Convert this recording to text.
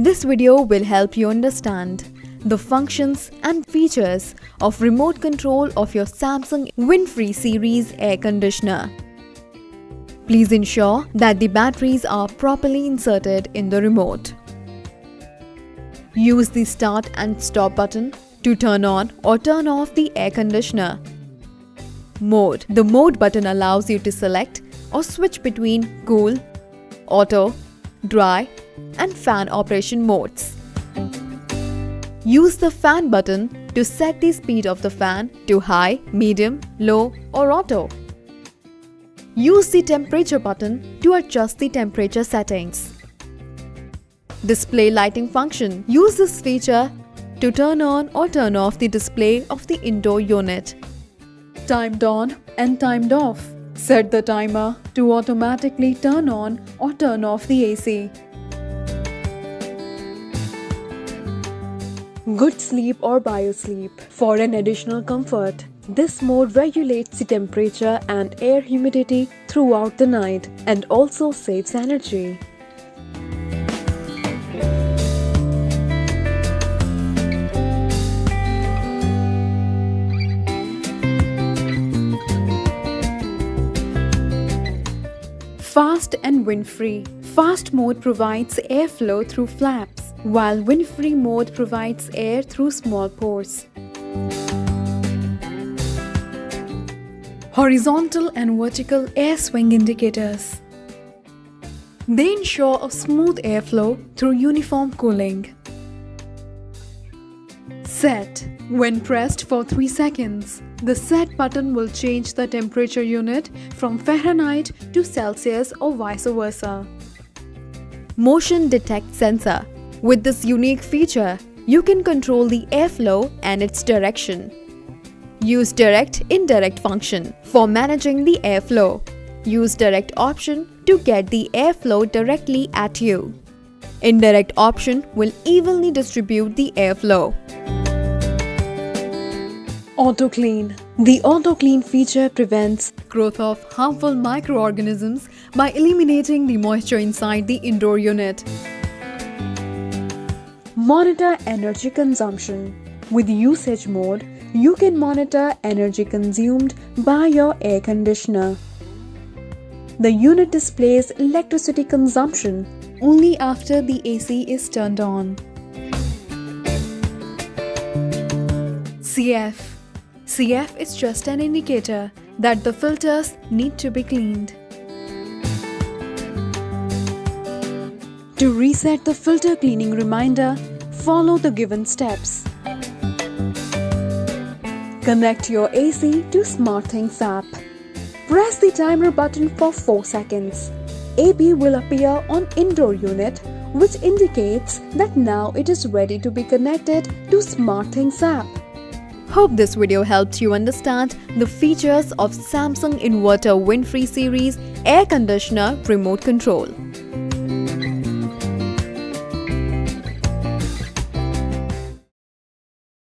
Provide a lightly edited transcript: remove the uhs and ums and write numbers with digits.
This video will help you understand the functions and features of remote control of your Samsung Wind-Free series air conditioner. Please ensure that the batteries are properly inserted in the remote. Use the start and stop button to turn on or turn off the air conditioner. Mode. The mode button allows you to select or switch between cool, auto, dry, and fan operation modes. Use the fan button to set the speed of the fan to high, medium, low, or auto. Use the temperature button to adjust the temperature settings. Display lighting function. Use this feature to turn on or turn off the display of the indoor unit. Timed on and timed off. Set the timer to automatically turn on or turn off the AC. Good sleep or biosleep. For an additional comfort, this mode regulates the temperature and air humidity throughout the night and also saves energy. Fast and wind-free. Fast mode provides airflow through flaps, while wind-free mode provides air through small pores. Horizontal and vertical air swing indicators. They ensure a smooth airflow through uniform cooling. Set. When pressed for 3 seconds, the set button will change the temperature unit from Fahrenheit to Celsius or vice versa. Motion detect sensor. With this unique feature, you can control the airflow and its direction. Use direct-indirect function for managing the airflow. Use direct option to get the airflow directly at you. Indirect option will evenly distribute the airflow. Auto clean. The auto clean feature prevents growth of harmful microorganisms by eliminating the moisture inside the indoor unit. Monitor energy consumption. With usage mode, you can monitor energy consumed by your air conditioner. The unit displays electricity consumption only after the AC is turned on. CF. CF is just an indicator that the filters need to be cleaned. To reset the filter cleaning reminder, follow the given steps. Connect your AC to SmartThings app. Press the timer button for 4 seconds. AB will appear on indoor unit, which indicates that now it is ready to be connected to SmartThings app. Hope this video helped you understand the features of Samsung Inverter Wind-Free series air conditioner remote control.